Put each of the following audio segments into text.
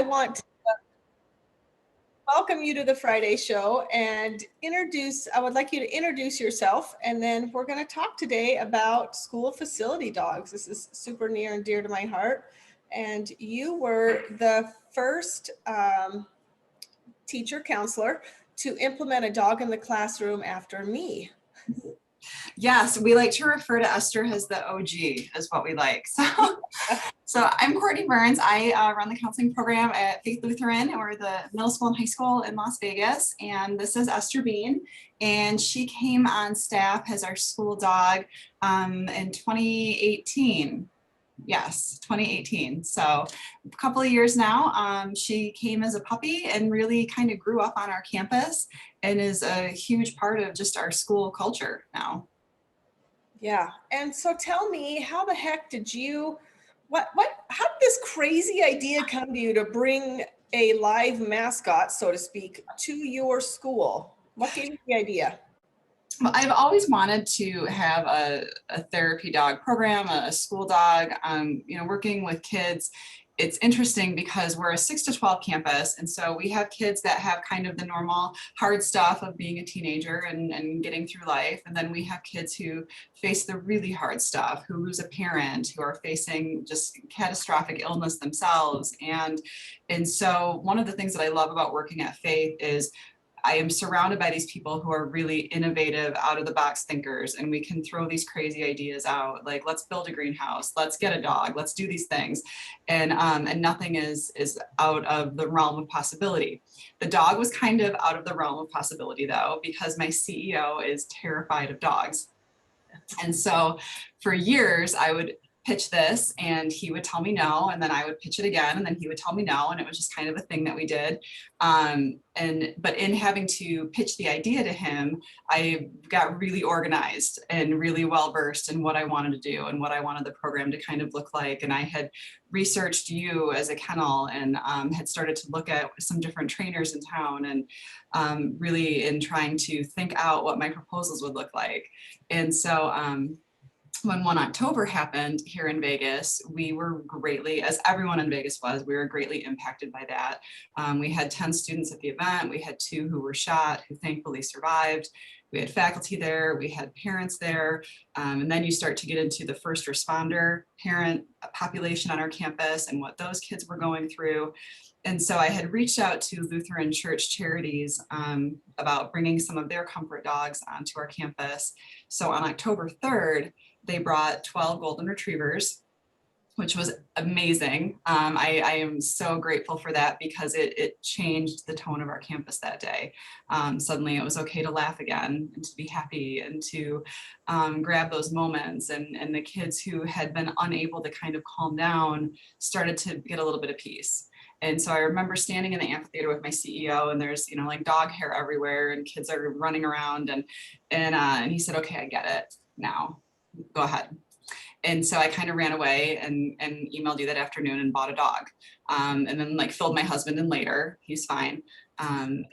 want to welcome you to the Friday show and I would like you to introduce yourself, and then we're going to talk today about school facility dogs. This is super near and dear to my heart. And you were the first teacher counselor to implement a dog in the classroom after me. Yes, we like to refer to Esther as the OG, is what we like. So I'm Courtney Burns. I run the counseling program at Faith Lutheran, or the middle school and high school in Las Vegas. And this is Esther Bean, and she came on staff as our school dog in 2018. Yes, 2018. So a couple of years now. She came as a puppy and really kind of grew up on our campus and is a huge part of just our school culture now. Yeah. And so tell me, how the heck did you, how did this crazy idea come to you to bring a live mascot, so to speak, to your school? What gave you the idea? Well, I've always wanted to have a therapy dog program, a school dog. Working with kids, it's interesting because we're a 6 to 12 campus. And so we have kids that have kind of the normal hard stuff of being a teenager and getting through life. And then we have kids who face the really hard stuff, who lose a parent, who are facing just catastrophic illness themselves. And so one of the things that I love about working at Faith is I am surrounded by these people who are really innovative, out of the box thinkers, and we can throw these crazy ideas out, like let's build a greenhouse, let's get a dog, let's do these things, and nothing is out of the realm of possibility. The dog was kind of out of the realm of possibility though, because my CEO is terrified of dogs, and so for years I would pitch this and he would tell me no, and then I would pitch it again and then he would tell me no, and it was just kind of a thing that we did. But in having to pitch the idea to him, I got really organized and really well versed in what I wanted to do and what I wanted the program to kind of look like. And I had researched you as a kennel and had started to look at some different trainers in town, and really in trying to think out what my proposals would look like. And so when 1 October happened here in Vegas, we were greatly, as everyone in Vegas was, we were greatly impacted by that. We had 10 students at the event. We had 2 who were shot, who thankfully survived. We had faculty there, we had parents there, and then you start to get into the first responder parent population on our campus and what those kids were going through. And so I had reached out to Lutheran Church Charities about bringing some of their comfort dogs onto our campus. So on October 3rd, they brought 12 golden retrievers, which was amazing. I am so grateful for that because it changed the tone of our campus that day. Suddenly it was okay to laugh again and to be happy and to grab those moments. And the kids who had been unable to kind of calm down started to get a little bit of peace. And so I remember standing in the amphitheater with my CEO, and there's, like dog hair everywhere and kids are running around, and he said, okay, I get it now, go ahead. And so I kind of ran away and emailed you that afternoon and bought a dog, and then like filled my husband in later. He's fine. And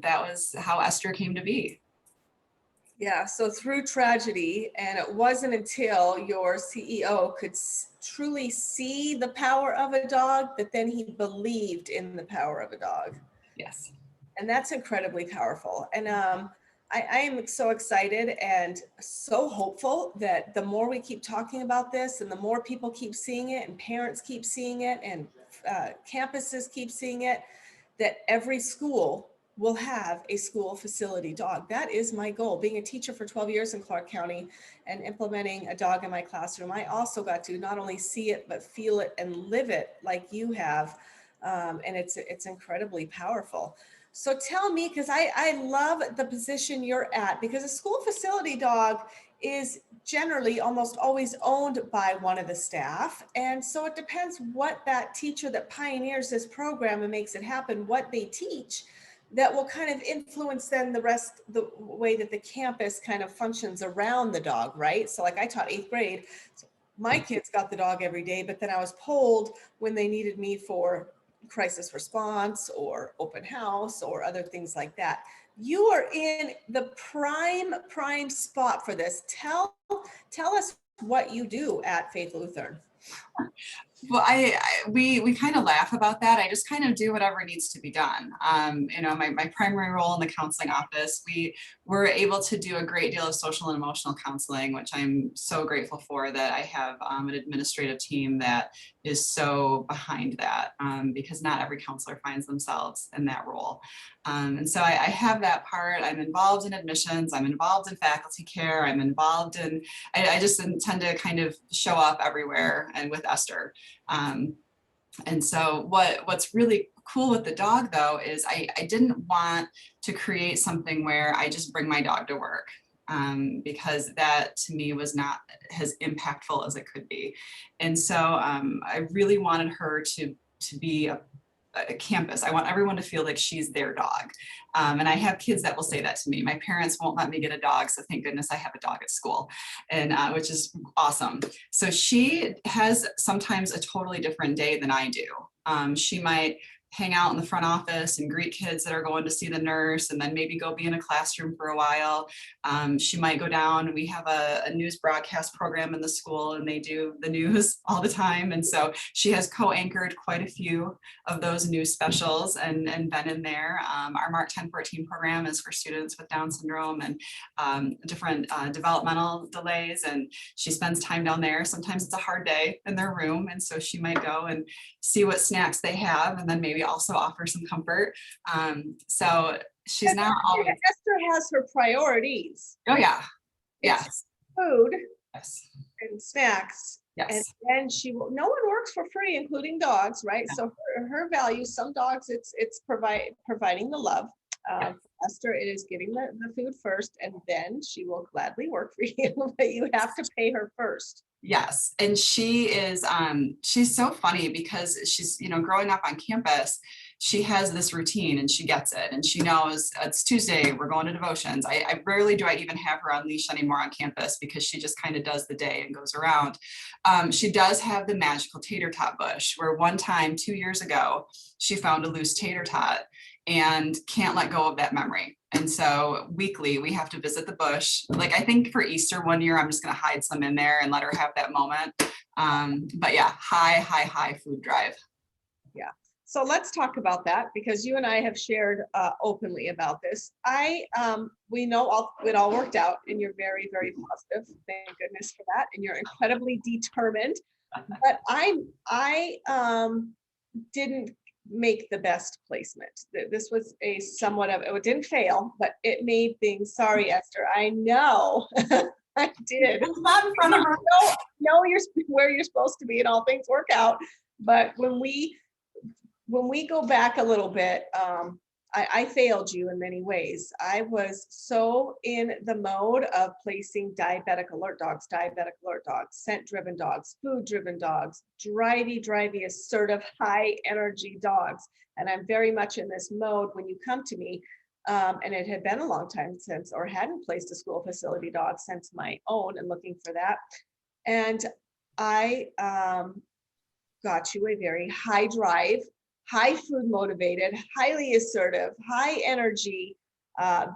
that was how Esther came to be. Yeah, so through tragedy, and it wasn't until your CEO could truly see the power of a dog that then he believed in the power of a dog. Yes. And that's incredibly powerful. And I am so excited and so hopeful that the more we keep talking about this and the more people keep seeing it and parents keep seeing it and campuses keep seeing it, that every school will have a school facility dog. That is my goal. Being a teacher for 12 years in Clark County and implementing a dog in my classroom, I also got to not only see it, but feel it and live it like you have. And it's incredibly powerful. So tell me, because I love the position you're at, because a school facility dog is generally almost always owned by one of the staff. And so it depends what that teacher that pioneers this program and makes it happen, what they teach, that will kind of influence then the way that the campus kind of functions around the dog, right? So like I taught 8th grade, so my kids got the dog every day, but then I was pulled when they needed me for crisis response or open house or other things like that. You are in the prime spot for this. Tell us what you do at Faith Lutheran. Well, we kind of laugh about that. I just kind of do whatever needs to be done. You know, my primary role in the counseling office, we were able to do a great deal of social and emotional counseling, which I'm so grateful for, that I have an administrative team that is so behind that, because not every counselor finds themselves in that role. And so I have that part. I'm involved in admissions. I'm involved in faculty care. I'm involved in, I just tend to kind of show up everywhere and with Esther. Um, and so what's really cool with the dog though is I didn't want to create something where I just bring my dog to work, because that to me was not as impactful as it could be. And so I really wanted her to be a campus. I want everyone to feel like she's their dog. And I have kids that will say that to me. My parents won't let me get a dog, so thank goodness I have a dog at school, and which is awesome. So she has sometimes a totally different day than I do. She might hang out in the front office and greet kids that are going to see the nurse, and then maybe go be in a classroom for a while. She might go down. We have a news broadcast program in the school, and they do the news all the time. And so she has co-anchored quite a few of those news specials and been in there. Our Mark 1014 program is for students with Down syndrome and different developmental delays. And she spends time down there. Sometimes it's a hard day in their room. And so she might go and see what snacks they have, and then maybe also offer some comfort. So she's not always. Esther has her priorities. Oh yeah. It's Yes. food Yes. and snacks. Yes. And then she will, no one works for free, including dogs, right? Yeah. So her values, some dogs, it's providing the love. Yeah. Esther, it is getting the food first, and then she will gladly work for you, but you have to pay her first. Yes. And she is, she's so funny because she's, you know, growing up on campus, she has this routine and she gets it. And she knows it's Tuesday, we're going to devotions. I rarely do I even have her on leash anymore on campus, because she just kind of does the day and goes around. She does have the magical tater tot bush, where one time 2 years ago, she found a loose tater tot and can't let go of that memory. And so weekly we have to visit the bush. Like, I think for Easter one year, I'm just going to hide some in there and let her have that moment. But yeah, high food drive. Yeah. So let's talk about that, because you and I have shared openly about this. We know it all worked out, and you're very, very positive. Thank goodness for that. And you're incredibly determined. But I didn't make the best placement. This was a somewhat of, it didn't fail, but it made things, sorry, Esther, I know. I did. It's not in front of her. No, you're where you're supposed to be, and all things work out. But when we go back a little bit, I failed you in many ways. I was so in the mode of placing diabetic alert dogs, scent-driven dogs, food-driven dogs, drivey, assertive, high-energy dogs. And I'm very much in this mode when you come to me, and it had been a long time since, or hadn't placed a school facility dog since my own, and looking for that. And I got you a very high drive, high food motivated, highly assertive, high energy,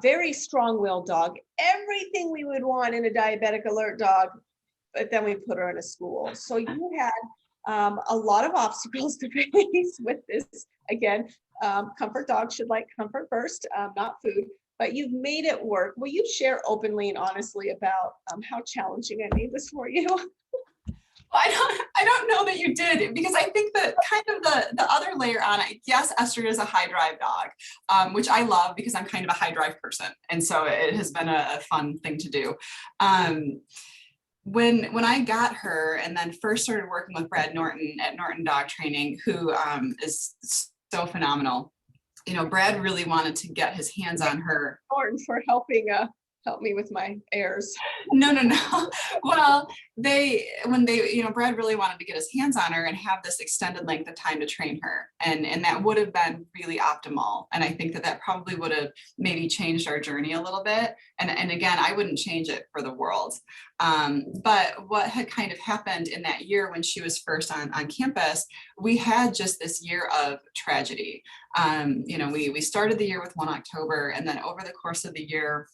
very strong-willed dog, everything we would want in a diabetic alert dog, but then we put her in a school. So you had a lot of obstacles to face with this. Again, comfort dogs should like comfort first, not food, but you've made it work. Will you share openly and honestly about how challenging I made this for you? I don't know that you did, because I think that kind of the other layer on it, yes, Esther is a high drive dog, which I love because I'm kind of a high drive person. And so it has been a fun thing to do. When I got her and then first started working with Brad Norton at Norton Dog Training, who is so phenomenal. You know, Brad really wanted to get his hands on her. Norton for helping help me with my errors. No. Well, Brad really wanted to get his hands on her and have this extended length of time to train her. And that would have been really optimal. And I think that probably would have maybe changed our journey a little bit. And again, I wouldn't change it for the world. But what had kind of happened in that year when she was first on campus, we had just this year of tragedy. We started the year with 1 October, and then over the course of the year,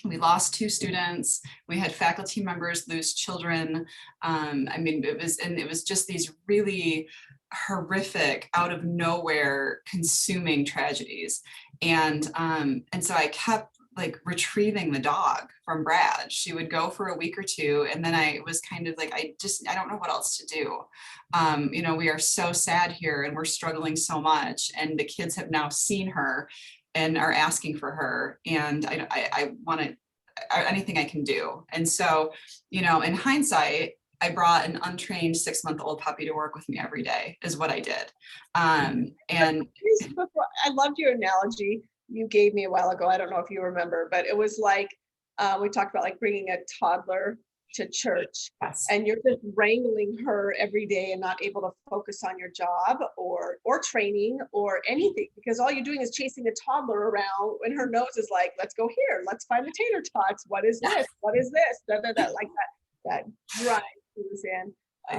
We lost 2 students. We had faculty members lose children. I mean, it was just these really horrific, out of nowhere, consuming tragedies. And so I kept like retrieving the dog from Brad. She would go for a week or two, and then I was kind of like, I don't know what else to do. You know, we are so sad here, and we're struggling so much, and the kids have now seen her and are asking for her, and I want to anything I can do. And so, you know, in hindsight, I brought an untrained 6-month-old puppy to work with me every day, is what I did. And I loved your analogy you gave me a while ago. I don't know if you remember, but it was like, we talked about like bringing a toddler to church, yes, and you're just wrangling her every day and not able to focus on your job or training or anything, because all you're doing is chasing a toddler around when her nose is like, let's go here, let's find the tater tots, what is this, what is this, like that drive Suzanne.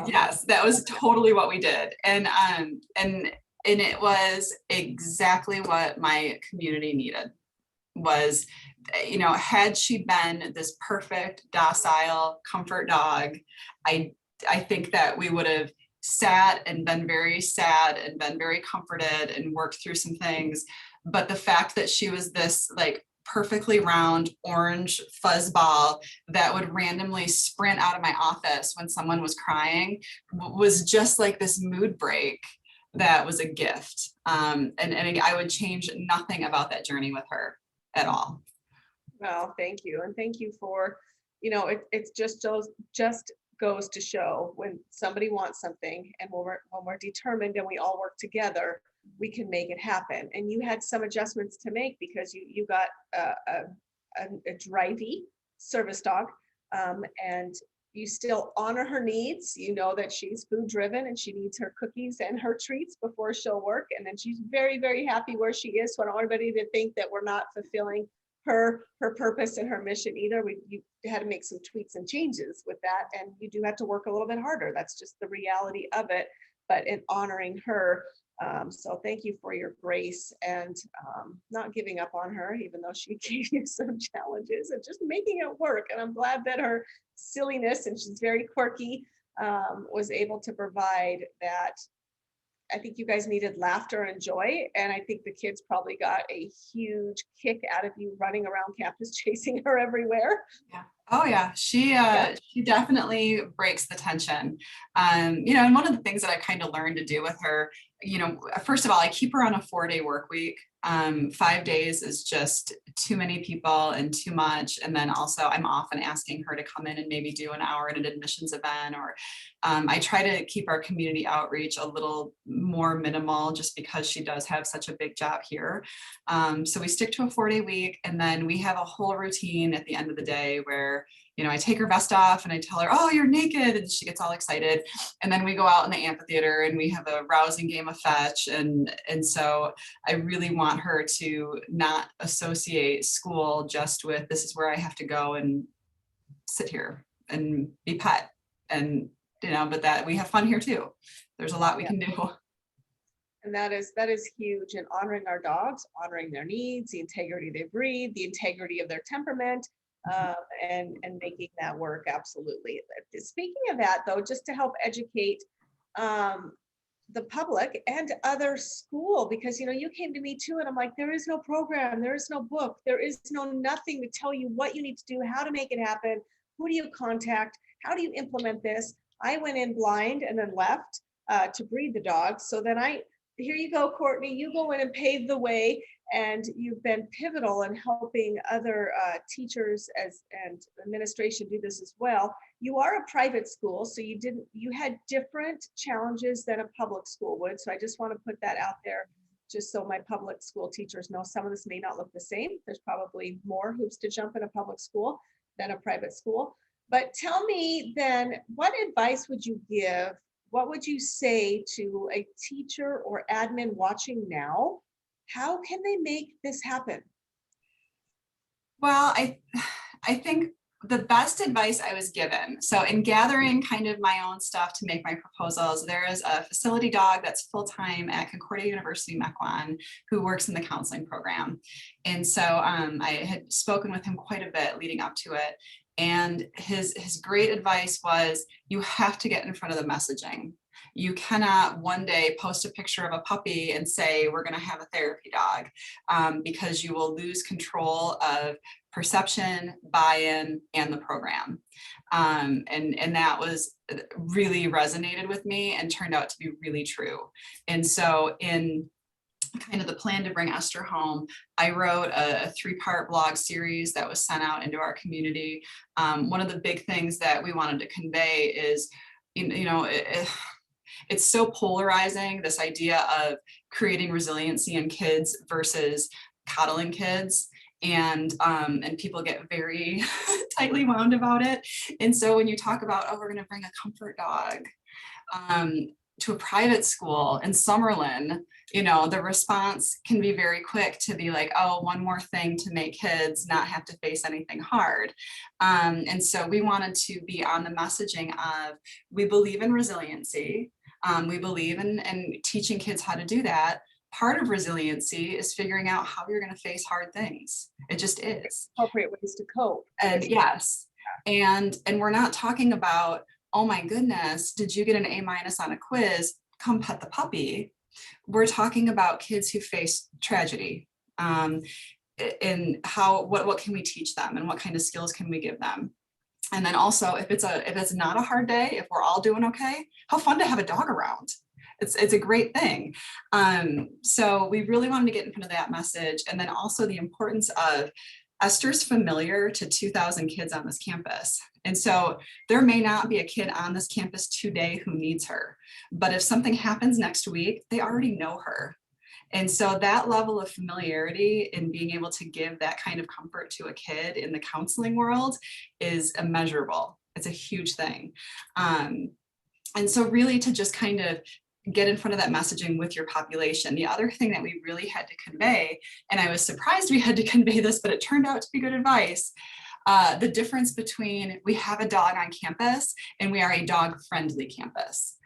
yes, that was totally what we did. And it was exactly what my community needed. Was, you know, had she been this perfect, docile comfort dog, I think that we would have sat and been very sad and been very comforted and worked through some things. But the fact that she was this like perfectly round orange fuzzball that would randomly sprint out of my office when someone was crying was just like this mood break that was a gift. And I would change nothing about that journey with her at all. Well, thank you. And thank you for, you know, it's just goes to show when somebody wants something, and when we're determined and we all work together, we can make it happen. And you had some adjustments to make because you got a drivey service dog, and you still honor her needs. You know that she's food driven and she needs her cookies and her treats before she'll work. And then she's very, very happy where she is. So I don't want anybody to think that we're not fulfilling her purpose and her mission either. You had to make some tweaks and changes with that. And you do have to work a little bit harder. That's just the reality of it. But in honoring her, so thank you for your grace and not giving up on her, even though she gave you some challenges, and just making it work. And I'm glad that her silliness, and she's very quirky, was able to provide that. I think you guys needed laughter and joy. And I think the kids probably got a huge kick out of you running around campus chasing her everywhere. Yeah. Oh yeah, she definitely breaks the tension. You know, and one of the things that I kind of learned to do with her, you know, first of all, I keep her on a 4-day work week. 5 days is just too many people and too much. And then also I'm often asking her to come in and maybe do an hour at an admissions event, or I try to keep our community outreach a little more minimal just because she does have such a big job here. So we stick to a 4-day week, and then we have a whole routine at the end of the day where, you know, I take her vest off and I tell her, oh, you're naked. And she gets all excited. And then we go out in the amphitheater and we have a rousing game of fetch. And so I really want her to not associate school just with, this is where I have to go and sit here and be pet. And, you know, but that we have fun here too. There's a lot we can do. And that is huge. And honoring our dogs, honoring their needs, the integrity they breed, the integrity of their temperament, and making that work. Absolutely. Speaking of that, though, just to help educate the public and other school, because, you know, you came to me too, and I'm like, there is no program, there is no book, there is nothing to tell you what you need to do, how to make it happen, who do you contact, how do you implement this? I went in blind and then left to breed the dogs. So then here you go, Courtney, you go in and pave the way, and you've been pivotal in helping other teachers and administration do this as well. You are a private school, so you had different challenges than a public school would. So I just want to put that out there, just so my public school teachers know some of this may not look the same. There's probably more hoops to jump in a public school than a private school. But tell me then, what advice would you give? What would you say to a teacher or admin watching now? How can they make this happen? Well, I think the best advice I was given. So in gathering kind of my own stuff to make my proposals, there is a facility dog that's full-time at Concordia University, Mequon, who works in the counseling program. And so I had spoken with him quite a bit leading up to it. And his great advice was, you have to get in front of the messaging. You cannot one day post a picture of a puppy and say, we're going to have a therapy dog, because you will lose control of perception, buy-in, and the program. And that was really resonated with me and turned out to be really true. And so in kind of the plan to bring Esther home, I wrote a 3-part blog series that was sent out into our community. One of the big things that we wanted to convey is, it's so polarizing, this idea of creating resiliency in kids versus coddling kids. And people get very tightly wound about it. And so when you talk about, oh, we're going to bring a comfort dog to a private school in Summerlin, the response can be very quick to be like, oh, one more thing to make kids not have to face anything hard. And so we wanted to be on the messaging of, we believe in resiliency. We believe in teaching kids how to do that. Part of resiliency is figuring out how you're going to face hard things. It just is. Appropriate ways to cope. And yes, and we're not talking about, oh my goodness, did you get an A- on a quiz? Come pet the puppy. We're talking about kids who face tragedy, and what can we teach them, and what kind of skills can we give them? And then also, if it's not a hard day, if we're all doing okay, how fun to have a dog around. It's a great thing. So we really wanted to get in front of that message. And then also the importance of, Esther's familiar to 2,000 kids on this campus. And so there may not be a kid on this campus today who needs her, but if something happens next week, they already know her. And so that level of familiarity and being able to give that kind of comfort to a kid in the counseling world is immeasurable. It's a huge thing. And so really to just kind of get in front of that messaging with your population. The other thing that we really had to convey, and I was surprised we had to convey this, but it turned out to be good advice, the difference between we have a dog on campus and we are a dog-friendly campus.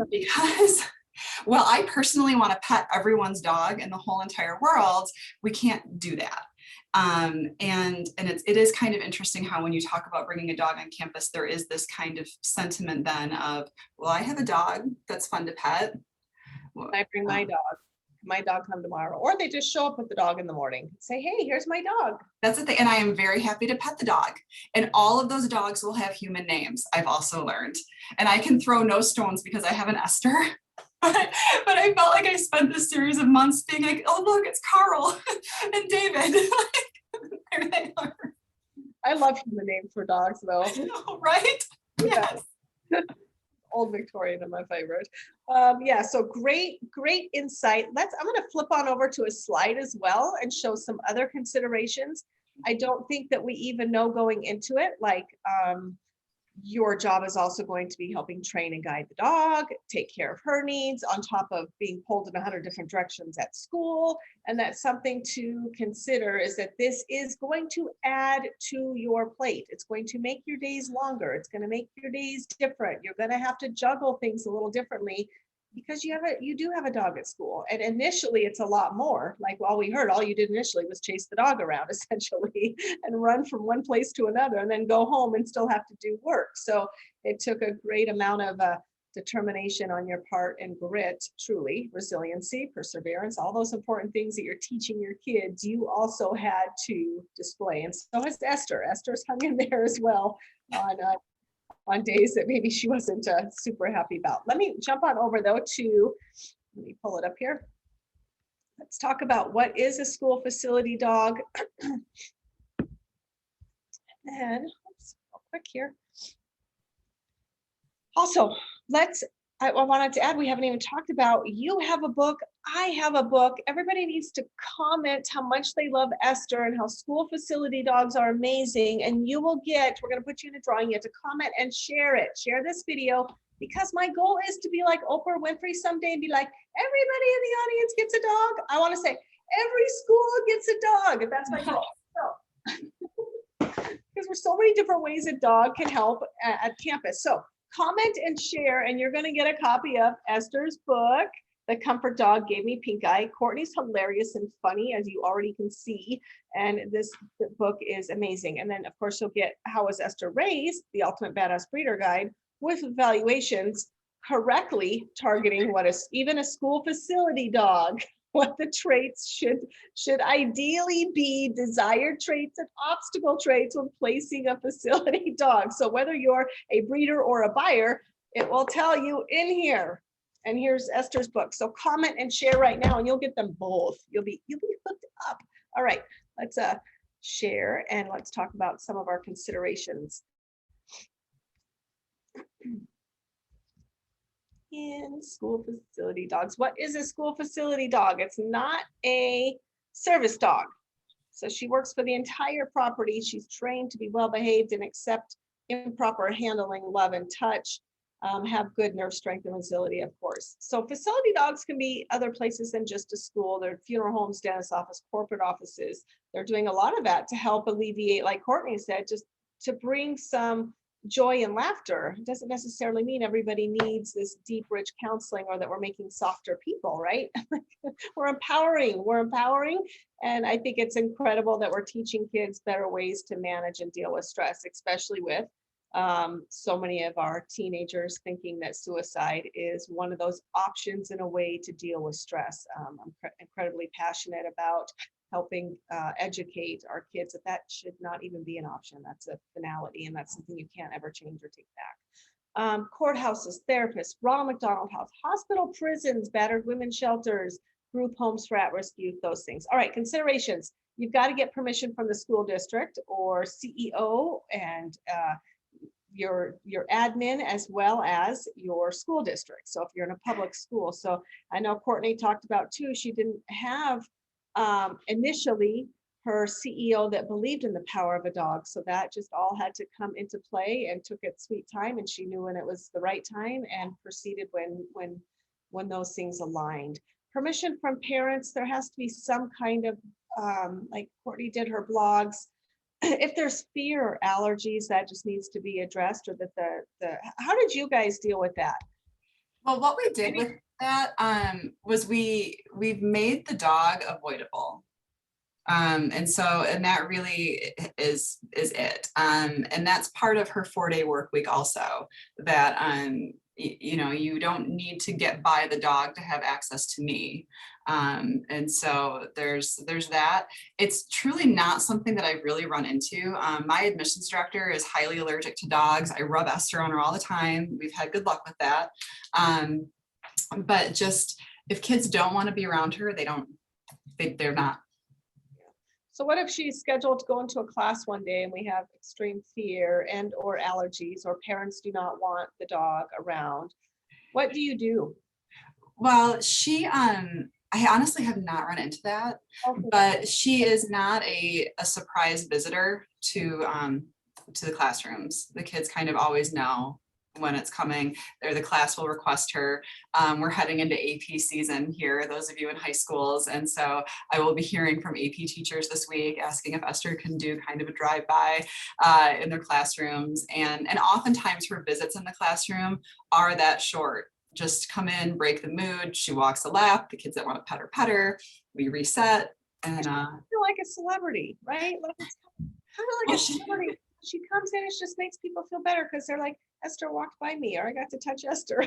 Because well, I personally want to pet everyone's dog in the whole entire world. We can't do that. And it is kind of interesting how when you talk about bringing a dog on campus, there is this kind of sentiment then of, well, I have a dog that's fun to pet. I bring my dog come tomorrow, or they just show up with the dog in the morning, say, hey, here's my dog. That's the thing. And I am very happy to pet the dog, and all of those dogs will have human names. I've also learned, and I can throw no stones because I have an Esther. But I felt like I spent this series of months being like, oh, look, it's Carl and David. There they are. I love human names for dogs, though. Right? Yes. Old Victorian are my favorite. Yeah, so great insight. I'm going to flip on over to a slide as well and show some other considerations. I don't think that we even know going into it, like your job is also going to be helping train and guide the dog, take care of her needs, on top of being pulled in 100 different directions at school. And that's something to consider, is that this is going to add to your plate. It's going to make your days longer. It's going to make your days different. You're going to have to juggle things a little differently because you do have a dog at school. And initially it's a lot more. Like, well, we heard all you did initially was chase the dog around essentially and run from one place to another and then go home and still have to do work. So it took a great amount of determination on your part and grit, truly, resiliency, perseverance, all those important things that you're teaching your kids, you also had to display. And so has Esther. Esther's hung in there as well on days that maybe she wasn't super happy about. Let me jump on over though to, let me pull it up here. Let's talk about what is a school facility dog. And oops, real quick here. Also, I wanted to add, we haven't even talked about, you have a book, I have a book. Everybody needs to comment how much they love Esther and how school facility dogs are amazing. And you will get, we're going to put you in a drawing, you have to comment and share it. Share this video, because my goal is to be like Oprah Winfrey someday and be like, everybody in the audience gets a dog. I want to say every school gets a dog. That's my goal. So because there's so many different ways a dog can help at campus. So comment and share, and you're going to get a copy of Esther's book, The Comfort Dog Gave Me Pink Eye. Courtney's hilarious and funny, as you already can see, and this book is amazing. And then, of course, you'll get How Was Esther Raised, the Ultimate Badass Breeder Guide, with evaluations correctly targeting what is even a school facility dog, what the traits should ideally be, desired traits and obstacle traits when placing a facility dog. So whether you're a breeder or a buyer, it will tell you in here. And here's Esther's book. So comment and share right now, and you'll get them both. You'll be hooked up. All right, let's share, and let's talk about some of our considerations. In school facility dogs. What is a school facility dog? It's not a service dog. So she works for the entire property. She's trained to be well behaved and accept improper handling, love, and touch. Have good nerve strength and agility, of course. So facility dogs can be other places than just a school. They're funeral homes, dentist office, corporate offices. They're doing a lot of that to help alleviate, like Courtney said, just to bring some joy and laughter. It doesn't necessarily mean everybody needs this deep, rich counseling, or that we're making softer people, right? We're empowering. And I think it's incredible that we're teaching kids better ways to manage and deal with stress, especially with so many of our teenagers thinking that suicide is one of those options in a way to deal with stress. I'm incredibly passionate about helping educate our kids that should not even be an option. That's a finality, and that's something you can't ever change or take back. Courthouses, therapists, Ronald McDonald House, hospital, prisons, battered women's shelters, group homes for at-risk youth, those things. All right, considerations. You've got to get permission from the school district or CEO and your admin, as well as your school district. So if you're in a public school. So I know Courtney talked about too, she didn't have initially her CEO that believed in the power of a dog. So that just all had to come into play and took its sweet time. And she knew when it was the right time and proceeded when those things aligned. Permission from parents. There has to be some kind of, like Courtney did her blogs. If there's fear or allergies, that just needs to be addressed, or that how did you guys deal with that? Well, what we did with that was we've made the dog avoidable. And that really is it. And that's part of her 4-day work week also, that you don't need to get by the dog to have access to me. And so there's that. It's truly not something that I really run into. My admissions director is highly allergic to dogs. I rub Esther on her all the time. We've had good luck with that. But just if kids don't want to be around her, they're not. So what if she's scheduled to go into a class one day and we have extreme fear and or allergies, or parents do not want the dog around? What do you do? Well, I honestly have not run into that, okay. But she is not a surprise visitor to the classrooms. The kids kind of always know when it's coming. The class will request her. We're heading into AP season here, those of you in high schools. And so I will be hearing from AP teachers this week asking if Esther can do kind of a drive-by in their classrooms. And oftentimes her visits in the classroom are that short. Just come in, break the mood. She walks the lap. The kids that want to pet her, we reset. And I feel like a celebrity, right? Like, it's kind of like a celebrity. She comes in, it just makes people feel better because they're like, Esther walked by me, or I got to touch Esther.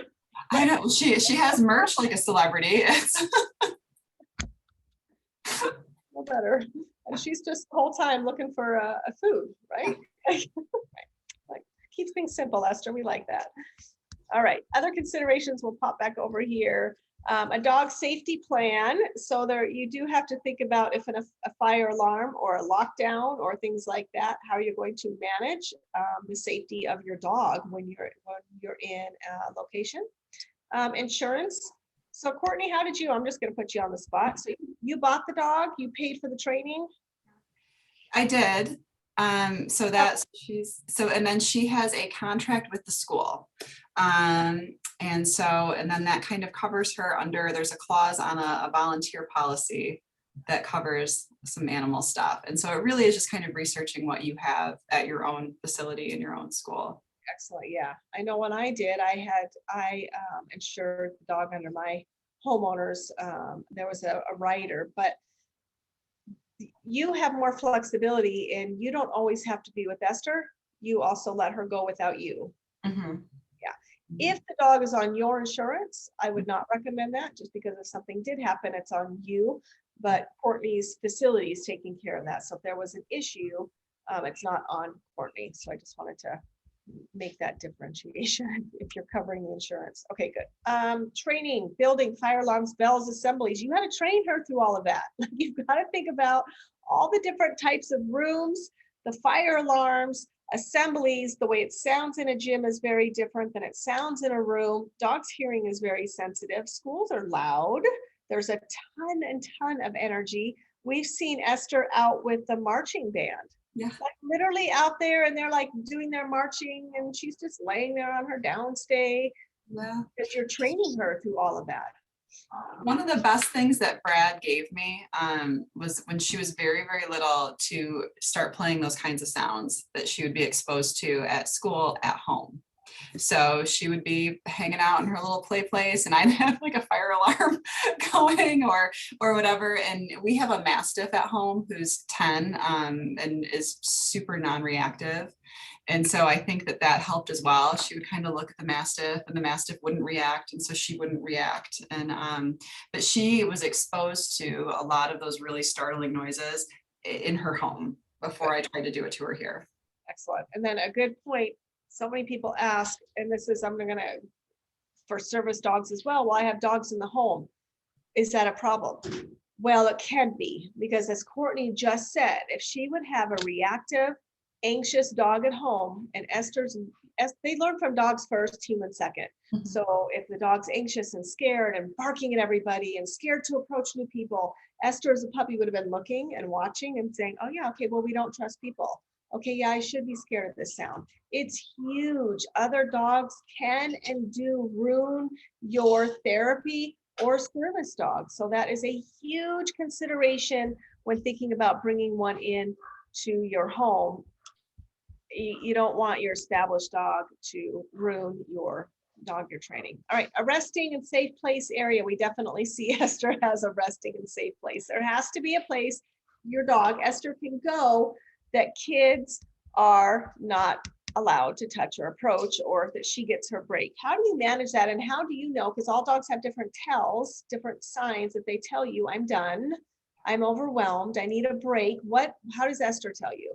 I know, she has merch like a celebrity. No better. And she's just the whole time looking for a food, right? Like, keeps things simple, Esther. We like that. All right, other considerations will pop back over here. A dog safety plan. So there, you do have to think about if a fire alarm or a lockdown or things like that, how you're going to manage the safety of your dog when you're in a location. Insurance. So Courtney, how did you? I'm just going to put you on the spot. So you bought the dog. You paid for the training. I did. So that's and then she has a contract with the school. And then that kind of covers her under, there's a clause on a volunteer policy that covers some animal stuff. And so it really is just kind of researching what you have at your own facility in your own school. Excellent. Yeah. I know when I did, I insured the dog under my homeowners. There was a rider, but you have more flexibility and you don't always have to be with Esther. You also let her go without you. Mhm. Yeah. If the dog is on your insurance, I would not recommend that just because if something did happen, it's on you. But Courtney's facility is taking care of that. So if there was an issue, it's not on Courtney. So I just wanted to make that differentiation if you're covering the insurance. Okay, good. Training, building, fire alarms, bells, assemblies. You got to train her through all of that. Like you've got to think about all the different types of rooms, the fire alarms, assemblies. The way it sounds in a gym is very different than it sounds in a room. Dog's hearing is very sensitive. Schools are loud. There's a ton of energy. We've seen Esther out with the marching band. Yeah. Like literally out there and they're like doing their marching and she's just laying there on her downstay. Yeah. Because you're training her through all of that. One of the best things that Brad gave me was when she was very, very little to start playing those kinds of sounds that she would be exposed to at school, at home. So she would be hanging out in her little play place and I'd have like a fire alarm going or whatever. And we have a Mastiff at home who's 10 and is super non-reactive. And so I think that that helped as well. She would kind of look at the Mastiff and the Mastiff wouldn't react. And so she wouldn't react. And but she was exposed to a lot of those really startling noises in her home before I tried to do it to her here. Excellent. And then a good point. So many people ask, and this is, I'm going to, for service dogs as well. Well, I have dogs in the home. Is that a problem? Well, it can be, because as Courtney just said, if she would have a reactive, anxious dog at home, and they learn from dogs first, humans second. Mhm. So if the dog's anxious and scared and barking at everybody and scared to approach new people, Esther as a puppy would have been looking and watching and saying, oh yeah, okay, well, we don't trust people. Okay, yeah, I should be scared of this sound. It's huge. Other dogs can and do ruin your therapy or service dog. So that is a huge consideration when thinking about bringing one in to your home. You don't want your established dog to ruin your dog you're training. All right, a resting and safe place area. We definitely see Esther has a resting and safe place. There has to be a place your dog, Esther, can go that kids are not allowed to touch or approach, or that she gets her break. How do you manage that? And how do you know, because all dogs have different tells, different signs that they tell you, I'm done, I'm overwhelmed, I need a break. How does Esther tell you?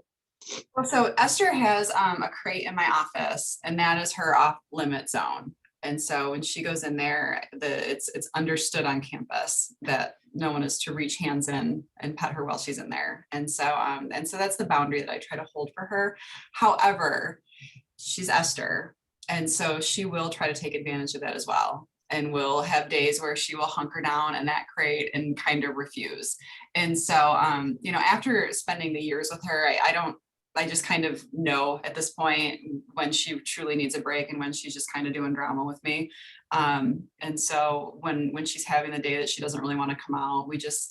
Well, so Esther has a crate in my office and that is her off limit zone. And so when she goes in there, it's understood on campus that no one is to reach hands in and pet her while she's in there. And so that's the boundary that I try to hold for her. However, she's Esther. And so she will try to take advantage of that as well. And will have days where she will hunker down in that crate and kind of refuse. And so, after spending the years with her, I just kind of know at this point when she truly needs a break and when she's just kind of doing drama with me. And so when she's having the day that she doesn't really want to come out,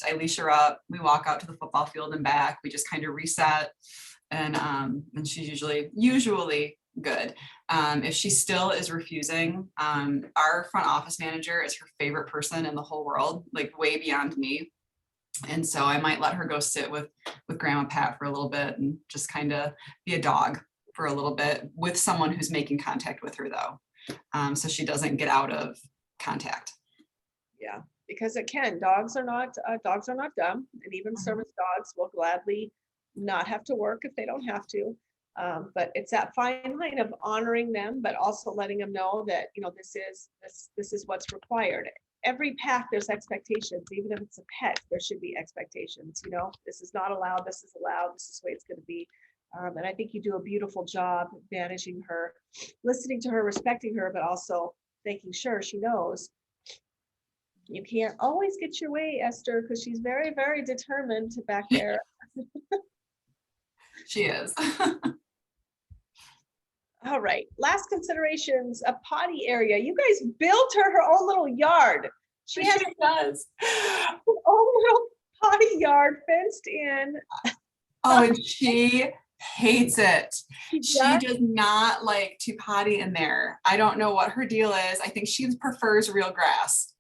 I leash her up, we walk out to the football field and back, we just kind of reset. And she's usually good. If she still is refusing, our front office manager is her favorite person in the whole world, like way beyond me. And so I might let her go sit with Grandma Pat for a little bit and just kind of be a dog for a little bit with someone who's making contact with her though. So she doesn't get out of contact. Yeah, because dogs are not dumb, and even service dogs will gladly not have to work if they don't have to. But it's that fine line of honoring them, but also letting them know that, this is what's required. Every pack, there's expectations. Even if it's a pet, there should be expectations. This is not allowed, this is allowed, this is the way it's going to be. And I think you do a beautiful job managing her, listening to her, respecting her, but also making sure she knows you can't always get your way, Esther, because she's very, very determined back there. She is. All right, last considerations, a potty area. You guys built her own little yard. She does. Her own little potty yard fenced in. Oh, and she hates it. She does? does not like to potty in there. I don't know what her deal is. I think she prefers real grass.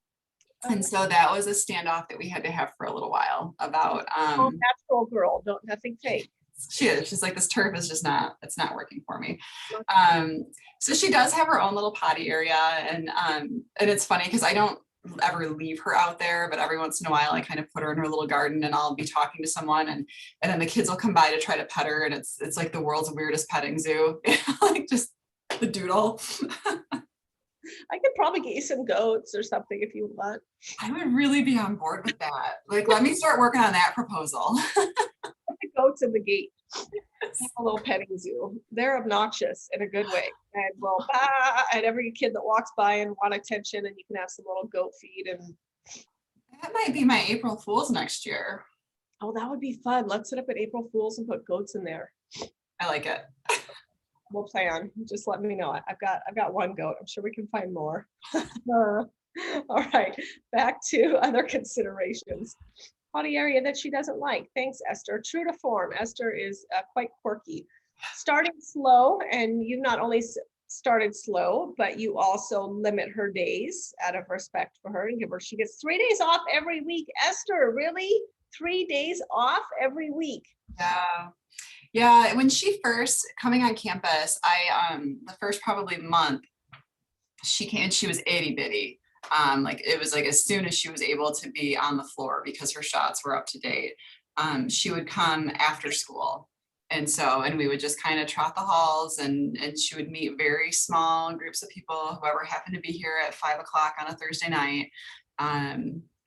And so that was a standoff that we had to have for a little while about Oh, natural girl, nothing fake. she's like, this turf is just it's not working for me. So she does have her own little potty area, and it's funny because I don't ever leave her out there, but every once in a while I kind of put her in her little garden and I'll be talking to someone, and then the kids will come by to try to pet her, and it's like the world's weirdest petting zoo. Like just the doodle. I could probably get you some goats or something if you want. I would really be on board with that. Like, let me start working on that proposal. Put the goats in the gate. A little petting zoo. They're obnoxious in a good way. And well, and every kid that walks by and want attention, and you can have some little goat feed. And that might be my April Fool's next year. oh, that would be fun. Let's set up an April Fool's and put goats in there. I like it. We'll plan. Just let me know. I've got one goat. I'm sure we can find more. All right, back to other considerations. Potty area that she doesn't like. Thanks, Esther. True to form, Esther is quite quirky. Starting slow, and you not only started slow, but you also limit her days out of respect for her and give her. She gets 3 days off every week. Esther, really? 3 days off every week? Yeah. Yeah, when she first coming on campus, the first probably month, she came, she was itty bitty. Like it was like as soon as she was able to be on the floor because her shots were up to date, she would come after school. And we would just kind of trot the halls, and she would meet very small groups of people, whoever happened to be here at 5 o'clock on a Thursday night.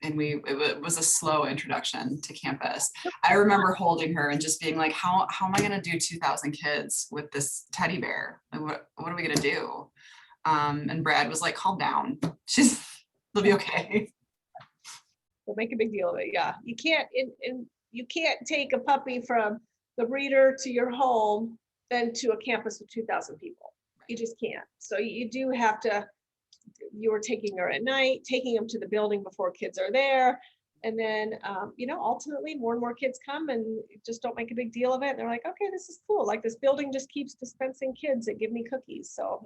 It was a slow introduction to campus. I remember holding her and just being like, how am I going to do 2,000 kids with this teddy bear? Like, what are we going to do? And Brad was like, calm down. It'll be okay. We'll make a big deal of it. Yeah, you can't take a puppy from the breeder to your home, then to a campus with 2,000 people. You just can't. So you do have to. You were taking her at night, taking them to the building before kids are there. And then, ultimately more and more kids come and just don't make a big deal of it. And they're like, okay, this is cool. Like this building just keeps dispensing kids and give me cookies. So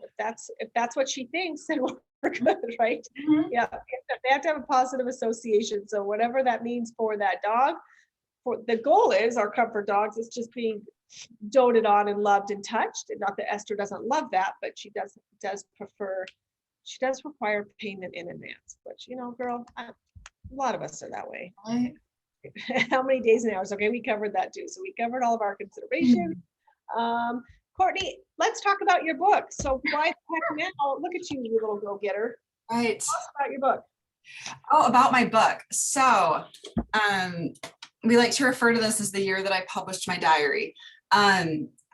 if that's what she thinks, then we're good, right? Mm-hmm. Yeah, they have to have a positive association. So whatever that means for that dog, for the goal is our comfort dogs is just being doted on and loved and touched. And not that Esther doesn't love that, but she does prefer. She does require payment in advance, which, girl, a lot of us are that way. Right. How many days and hours? Okay, we covered that too. So we covered all of our considerations. Courtney, let's talk about your book. So why the heck now? Look at you, you little go-getter. Right. Tell us about your book. Oh, about my book. So we like to refer to this as the year that I published my diary.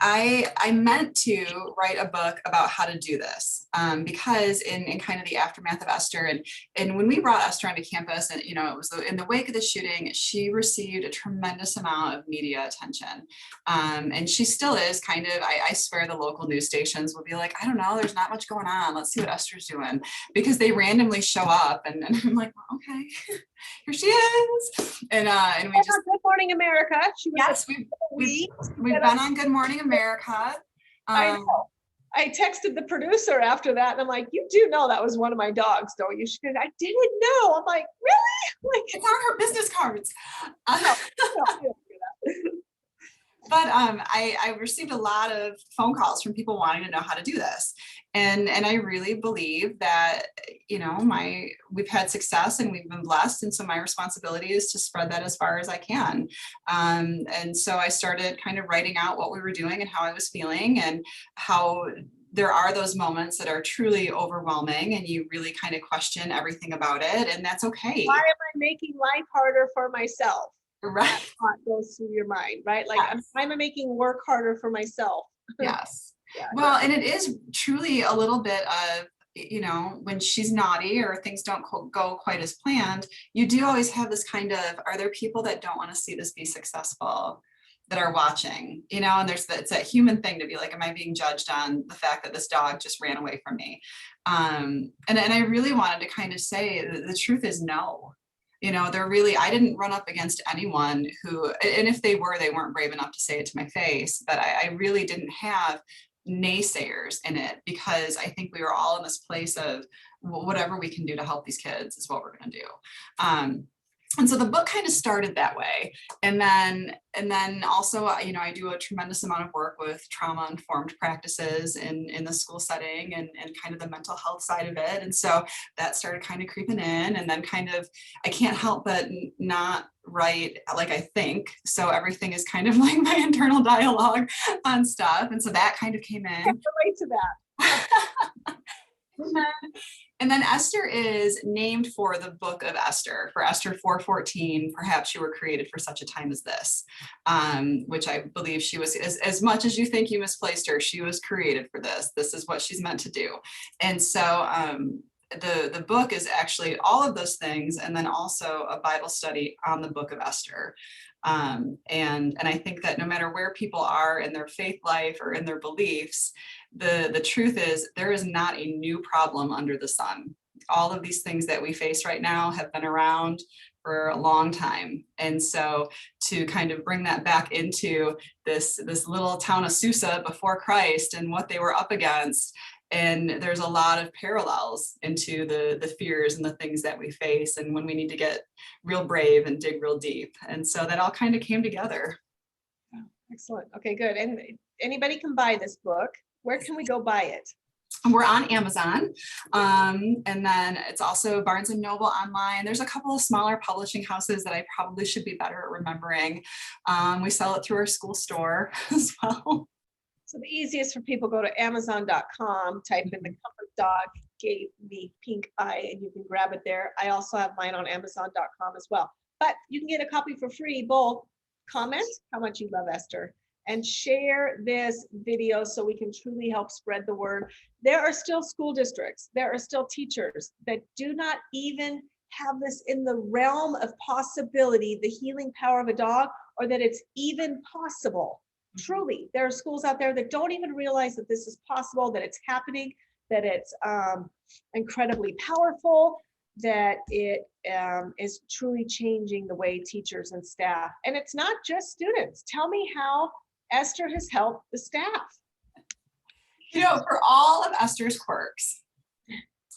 I meant to write a book about how to do this because in kind of the aftermath of Esther and when we brought Esther onto campus, and it was in the wake of the shooting, she received a tremendous amount of media attention, and she still is kind of. I swear the local news stations will be like, I don't know, there's not much going on. Let's see what Esther's doing, because they randomly show up, and I'm like, well, okay, here she is, and we just Good Morning America. We've been on Good Morning America. I texted the producer after that, and I'm like, you do know that was one of my dogs, don't you? She goes, I didn't know. I'm like, really? Like, it's on her business cards. No. But I received a lot of phone calls from people wanting to know how to do this. And I really believe that, we've had success and we've been blessed. And so my responsibility is to spread that as far as I can. And so I started kind of writing out what we were doing and how I was feeling, and how there are those moments that are truly overwhelming and you really kind of question everything about it. And that's okay. Why am I making life harder for myself? Right. That thought goes through your mind, right? Like, yes. I'm making work harder for myself. Yes. Yeah. Well, and it is truly a little bit of, when she's naughty or things don't go quite as planned, you do always have this kind of, are there people that don't want to see this be successful that are watching, and it's that human thing to be like, am I being judged on the fact that this dog just ran away from me? And I really wanted to kind of say the truth is no. You know, they're really, I didn't run up against anyone who, and if they were, they weren't brave enough to say it to my face, but I really didn't have naysayers in it, because I think we were all in this place of whatever we can do to help these kids is what we're going to do. And so the book kind of started that way. And then also, you know, I do a tremendous amount of work with trauma-informed practices in the school setting and kind of the mental health side of it. And so that started kind of creeping in, and then kind of, I can't help but not write like I think. So everything is kind of like my internal dialogue on stuff. And so that kind of came in. I can relate to that. And then Esther is named for the book of Esther, for Esther 4:14. Perhaps you were created for such a time as this, which I believe she was, as much as you think you misplaced her, she was created for this. This is what she's meant to do. And so the book is actually all of those things, and then also a Bible study on the book of Esther. And I think that no matter where people are in their faith life or in their beliefs, the truth is there is not a new problem under the sun. All of these things that we face right now have been around for a long time. And so to kind of bring that back into this little town of Susa before Christ and what they were up against, and there's a lot of parallels into the fears and the things that we face, and when we need to get real brave and dig real deep. And so that all kind of came together. Excellent. Okay, good. And anybody can buy this book. Where can we go buy it? We're on Amazon, and then it's also Barnes and Noble online. There's a couple of smaller publishing houses that I probably should be better at remembering. We sell it through our school store as well. So the easiest for people, go to Amazon.com, type in the Comfort Dog Gave Me Pink Eye, and you can grab it there. I also have mine on Amazon.com as well. But you can get a copy for free. Both comment how much you love Esther and share this video so we can truly help spread the word. There are still school districts, there are still teachers that do not even have this in the realm of possibility, the healing power of a dog, or that it's even possible. Truly, there are schools out there that don't even realize that this is possible, that it's happening, that it's incredibly powerful, that it is truly changing the way teachers and staff. And it's not just students. Tell me how Esther has helped the staff. You know, for all of Esther's quirks,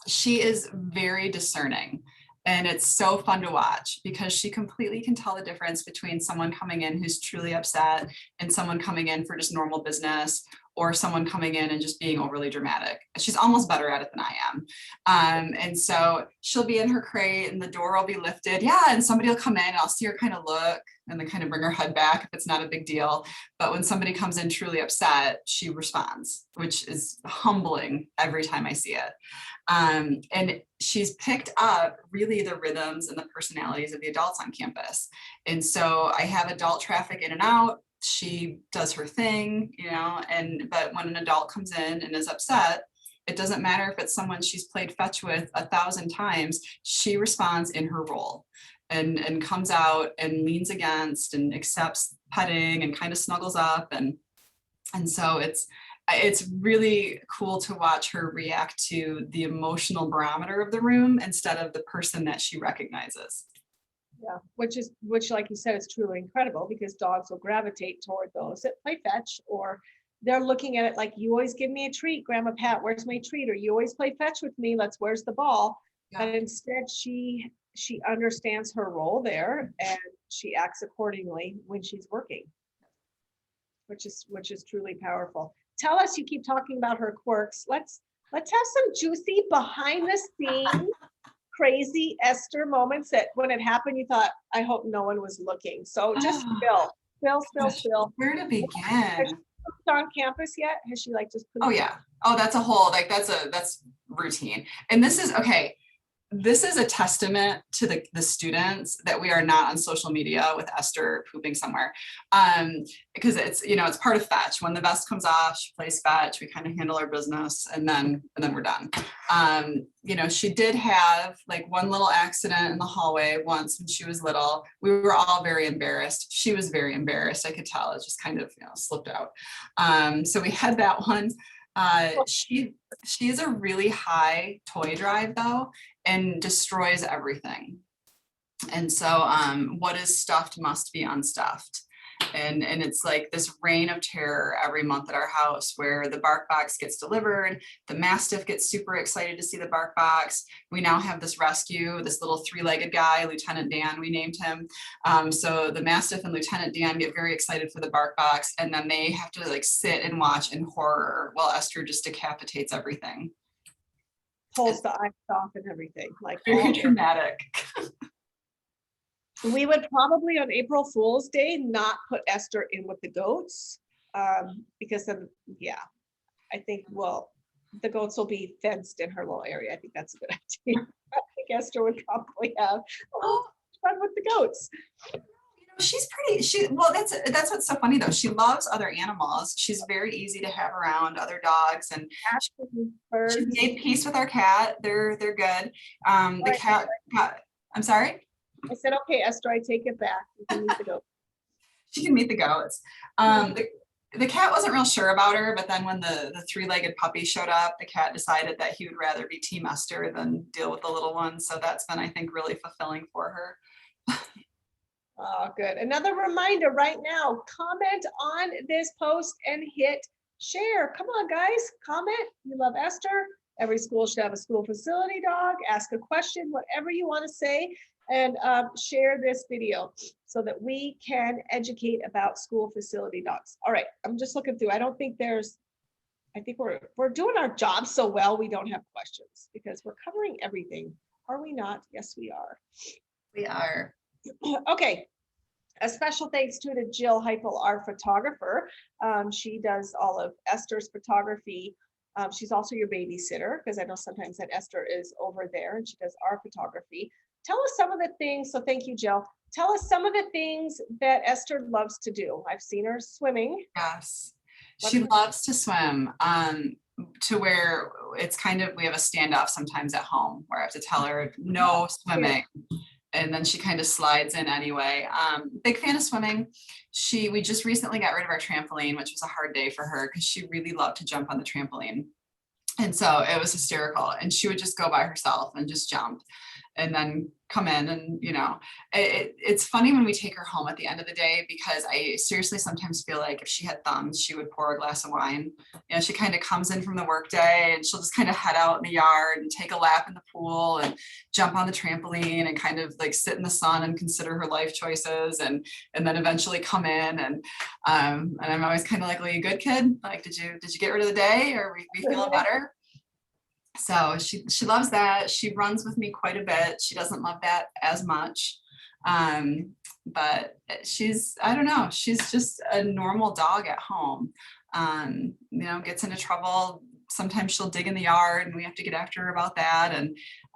she is very discerning. And it's so fun to watch because she completely can tell the difference between someone coming in who's truly upset and someone coming in for just normal business, or someone coming in and just being overly dramatic. She's almost better at it than I am. And so she'll be in her crate and the door will be lifted. Yeah. And somebody will come in and I'll see her kind of look and then kind of bring her head back if it's not a big deal. But when somebody comes in truly upset, she responds, which is humbling every time I see it. And she's picked up really the rhythms and the personalities of the adults on campus. And so I have adult traffic in and out. She does her thing, you know, but when an adult comes in and is upset, it doesn't matter if it's someone she's played fetch with 1,000 times, she responds in her role and comes out and leans against and accepts petting and kind of snuggles up. And so it's really cool to watch her react to the emotional barometer of the room instead of the person that she recognizes. Yeah, which like you said, is truly incredible because dogs will gravitate toward those that play fetch, or they're looking at it like, you always give me a treat, Grandma Pat, where's my treat? Or you always play fetch with me, where's the ball? Yeah. But instead she understands her role there and she acts accordingly when she's working, which is truly powerful. Tell us, you keep talking about her quirks. Let's have some juicy behind the scenes crazy Esther moments that when it happened, you thought, I hope no one was looking. So just spill. Where to begin? Has she put on campus yet? Has she just put? Oh yeah. Oh, that's a whole, that's routine. And this is, okay. This is a testament to the students that we are not on social media with Esther pooping somewhere. Because it's, it's part of fetch. When the vest comes off, she plays fetch, we kind of handle our business and then we're done. She did have one little accident in the hallway once when she was little. We were all very embarrassed. She was very embarrassed. I could tell it just kind of, slipped out. So we had that one. She's a really high toy drive though, and destroys everything. And so what is stuffed must be unstuffed. And it's like this reign of terror every month at our house where the bark box gets delivered. The Mastiff gets super excited to see the bark box. We now have this rescue, this little three-legged guy, Lieutenant Dan, we named him. So the Mastiff and Lieutenant Dan get very excited for the bark box, and then they have to like sit and watch in horror while Esther just decapitates everything. Pulls the eyes off and everything, like Very dramatic. we would probably on April Fool's Day not put Esther in with the goats, because then, yeah, I think, well, the goats will be fenced in her little area. I think that's a good idea. I think Esther would probably have fun with the goats. She's pretty, well, that's what's so funny though. She loves other animals. She's very easy to have around, other dogs, and she made peace with our cat. They're good. The cat, I'm sorry? I said, okay, Esther, I take it back. You can meet the goats. She can meet the goats. The cat wasn't real sure about her, but then when the three-legged puppy showed up, the cat decided that he would rather be Team Esther than deal with the little one. So that's been, I think, really fulfilling for her. Oh, good. Another reminder right now, comment on this post and hit share. Come on, guys, comment. You love Esther. Every school should have a school facility dog. Ask a question, whatever you want to say, and share this video so that we can educate about school facility dogs. All right, I'm just looking through. I don't think there's, I think we're doing our job so well, we don't have questions because we're covering everything. Are we not? Yes, we are. We are. Okay. A special thanks to Jill Heifel, our photographer. She does all of Esther's photography. She's also your babysitter because I know sometimes that Esther is over there and she does our photography. Tell us some of the things. So thank you, Jill. Tell us some of the things that Esther loves to do. I've seen her swimming. Yes, she loves to swim. To where it's kind of, we have a standoff sometimes at home where I have to tell her no swimming. And then she kind of slides in anyway. Big fan of swimming. We just recently got rid of our trampoline, which was a hard day for her because she really loved to jump on the trampoline. And so it was hysterical. And she would just go by herself and just jump and then come in. And, you know, it's funny when we take her home at the end of the day, because I seriously sometimes feel like if she had thumbs, she would pour a glass of wine. You know, she kind of comes in from the workday and she'll just kind of head out in the yard and take a lap in the pool and jump on the trampoline and kind of like sit in the sun and consider her life choices, and then eventually come in. And I'm always kind of like, well, you good, kid? Like, did you get rid of the day? Or we feeling better? So she loves that. She runs with me quite a bit. She doesn't love that as much. But I don't know, she's just a normal dog at home. You know, gets into trouble. Sometimes she'll dig in the yard and we have to get after her about that.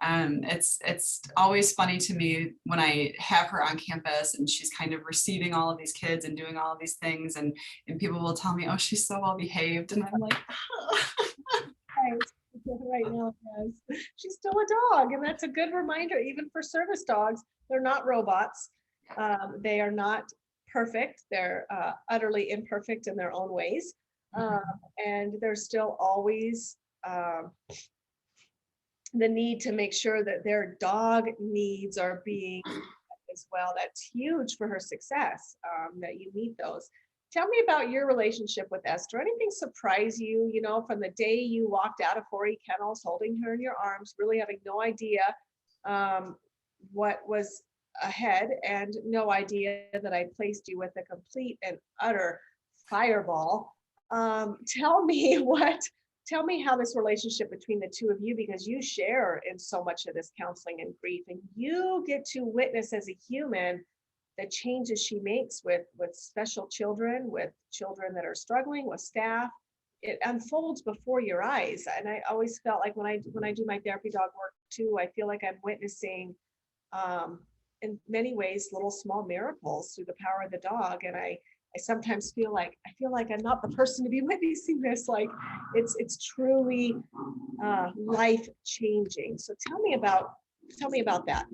And it's always funny to me when I have her on campus and she's kind of receiving all of these kids and doing all of these things, and people will tell me, oh, she's so well behaved. And I'm like, right now, guys, she's still a dog, and that's a good reminder. Even for service dogs, they're not robots. They are not perfect. They're utterly imperfect in their own ways, and there's still always the need to make sure that their dog needs are being met as well. That's huge for her success, that you meet those. Tell me about your relationship with Esther. Anything surprise you, you know, from the day you walked out of 4E Kennels, holding her in your arms, really having no idea what was ahead, and no idea that I placed you with a complete and utter fireball. Tell me how this relationship between the two of you, because you share in so much of this counseling and grief, and you get to witness as a human the changes she makes with special children, with children that are struggling, with staff. It unfolds before your eyes. And I always felt like when I do my therapy dog work too, I feel like I'm witnessing in many ways little small miracles through the power of the dog. And I sometimes feel like I'm not the person to be witnessing this. Like it's truly life changing. So tell me about that.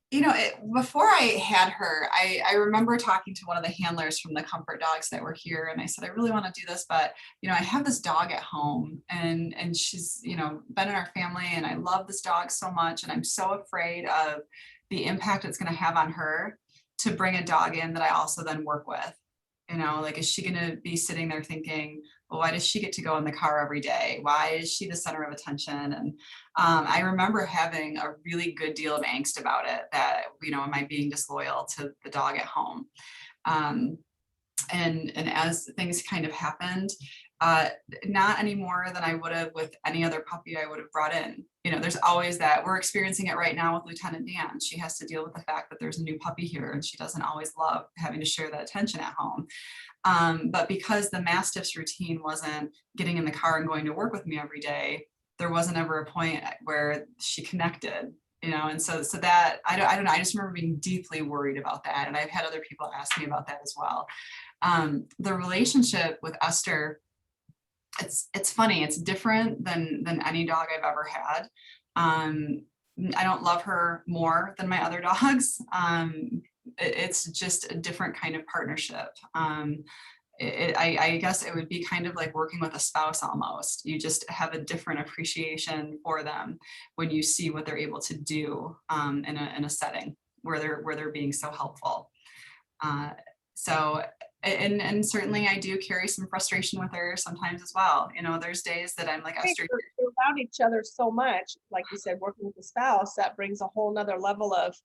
You know, before I had her, I remember talking to one of the handlers from the comfort dogs that were here, and I said, I really want to do this, but you know, I have this dog at home, and she's, you know, been in our family, and I love this dog so much, and I'm so afraid of the impact it's going to have on her to bring a dog in that I also then work with. You know, like, is she going to be sitting there thinking, well, why does she get to go in the car every day? Why is she the center of attention? And I remember having a really good deal of angst about it, that, you know, am I being disloyal to the dog at home? And as things kind of happened, not any more than I would have with any other puppy I would have brought in. You know, there's always that. We're experiencing it right now with Lieutenant Dan. She has to deal with the fact that there's a new puppy here, and she doesn't always love having to share that attention at home. But because the Mastiff's routine wasn't getting in the car and going to work with me every day, there wasn't ever a point where she connected. You know, and so that I don't know. I just remember being deeply worried about that, and I've had other people ask me about that as well. The relationship with Esther, it's funny. It's different than any dog I've ever had. I don't love her more than my other dogs. It's just a different kind of partnership. I guess it would be kind of like working with a spouse almost. You just have a different appreciation for them when you see what they're able to do in a setting where they're being so helpful. And certainly I do carry some frustration with her sometimes as well. You know, there's days that I'm like, Esther, We're around each other so much, like you said, working with a spouse, that brings a whole nother level of,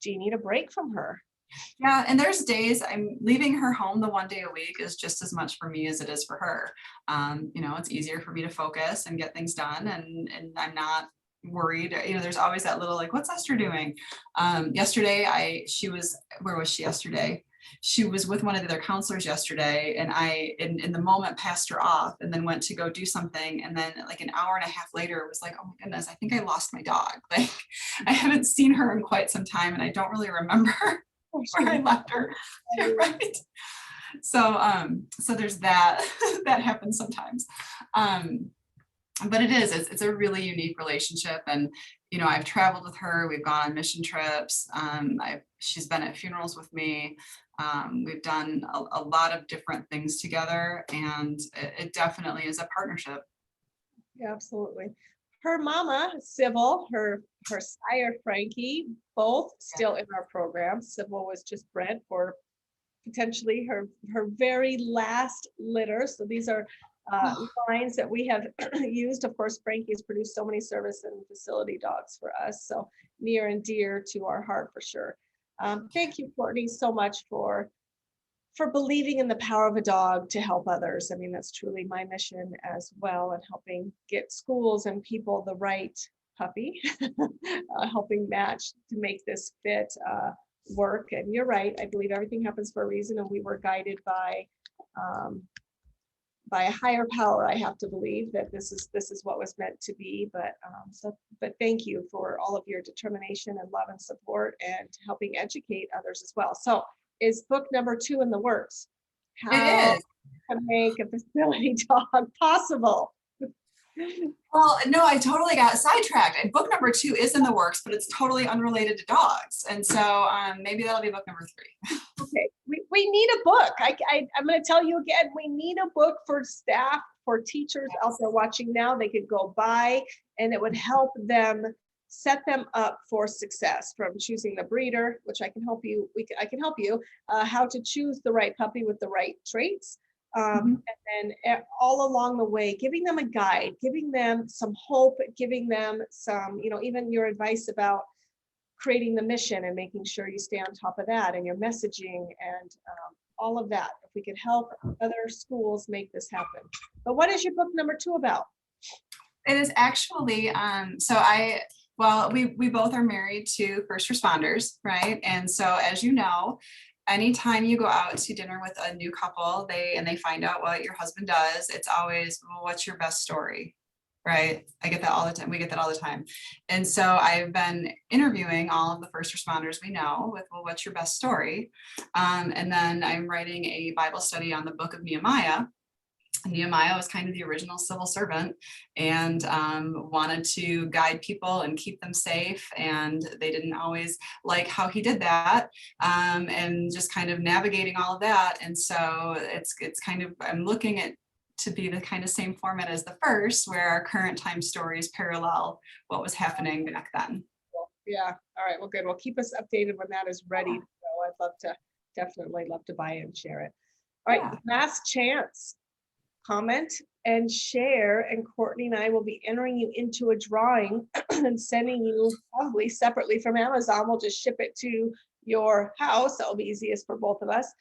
do you need a break from her? yeah, and there's days I'm leaving her home the one day a week is just as much for me as it is for her. You know, it's easier for me to focus and get things done, and I'm not worried. You know, there's always that little like, what's Esther doing? Yesterday, where was she yesterday? She was with one of the other counselors yesterday, and I, in the moment, passed her off and then went to go do something. And then like an hour and a half later, it was like, oh my goodness, I think I lost my dog. Like, I haven't seen her in quite some time, and I don't really remember where I left her. Right. So there's that. That happens sometimes. But it's a really unique relationship. And, you know, I've traveled with her, we've gone on mission trips. She's been at funerals with me. We've done a lot of different things together, and it definitely is a partnership. Yeah, absolutely. Her mama, Sybil, her sire, Frankie, both still in our program. Sybil was just bred for potentially her very last litter. So these are lines that we have used. Of course, Frankie has produced so many service and facility dogs for us. So near and dear to our heart for sure. Thank you, Courtney, so much for believing in the power of a dog to help others. I mean, that's truly my mission as well, and helping get schools and people the right puppy, helping match to make this fit work. And you're right, I believe everything happens for a reason, and we were guided by a higher power. I have to believe that this is what was meant to be. But thank you for all of your determination and love and support, and helping educate others as well. So is book number 2 in the works? How It is. to make a facility dog possible? Well, no, I totally got sidetracked. And book number 2 is in the works, but it's totally unrelated to dogs. And so maybe that'll be book number 3. Okay, we need a book. I'm going to tell you again, we need a book for staff, for teachers out there watching now. They could go buy, and it would help them set them up for success, from choosing the breeder, which I can help you. I can help you how to choose the right puppy with the right traits. And then all along the way, giving them a guide, giving them some hope, giving them some, you know, even your advice about creating the mission and making sure you stay on top of that, and your messaging and all of that. If we could help other schools make this happen. But what is your book number 2 about? It is actually, we both are married to first responders, right? And so, as you know, anytime you go out to dinner with a new couple, they find out what your husband does, it's always, well, what's your best story? Right? I get that all the time. We get that all the time. And so I've been interviewing all of the first responders we know with, well, what's your best story? And then I'm writing a Bible study on the book of Nehemiah. Nehemiah was kind of the original civil servant, and wanted to guide people and keep them safe. And they didn't always like how he did that, and just kind of navigating all of that. And so it's kind of, I'm looking at to be the kind of same format as the first, where our current time stories parallel what was happening back then. Yeah. All right. Well, good. Well, keep us updated when that is ready to go. I'd love to, definitely love to buy it and share it. All right. Yeah. Last chance. Comment and share, and Courtney and I will be entering you into a drawing and sending you, probably separately from Amazon. We'll just ship it to your house. That'll be easiest for both of us.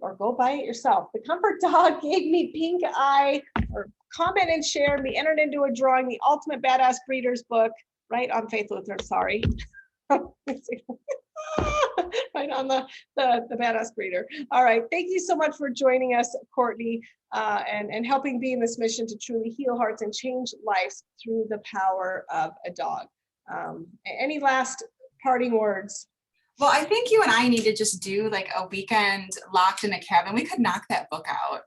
Or go buy it yourself. The Comfort Dog gave me pink eye. Or comment and share and be entered into a drawing, the Ultimate Badass Breeders book, right on Faith Lutheran. Sorry. Right on the Badass Breeder. All right. Thank you so much for joining us, Courtney, and helping be in this mission to truly heal hearts and change lives through the power of a dog. Any last parting words? Well, I think you and I need to just do like a weekend locked in a cabin. We could knock that book out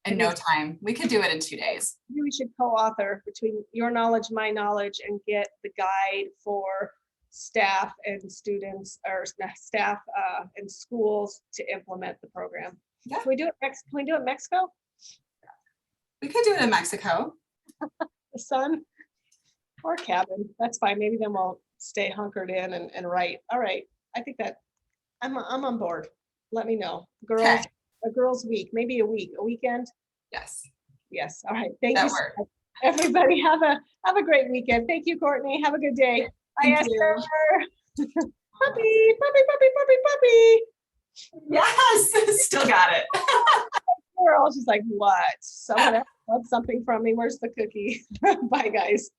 in no time. We could do it in 2 days. Maybe we should co-author between your knowledge, my knowledge, and get the guide for staff and students, or staff and schools to implement the program. Yeah. Can we do it next? Can we do it in Mexico? We could do it in Mexico. The sun or cabin? That's fine. Maybe then we'll stay hunkered in and write. All right. I think that I'm on board. Let me know. Girls, Okay. a girls' week, maybe a weekend. Yes. Yes. All right. Thank That you so works. much. Everybody have a great weekend. Thank you, Courtney. Have a good day. Thank Bye, you. Esther. Puppy. Yes. Still got it. Girl, she's like, what? Someone else wants something from me. Where's the cookie? Bye, guys.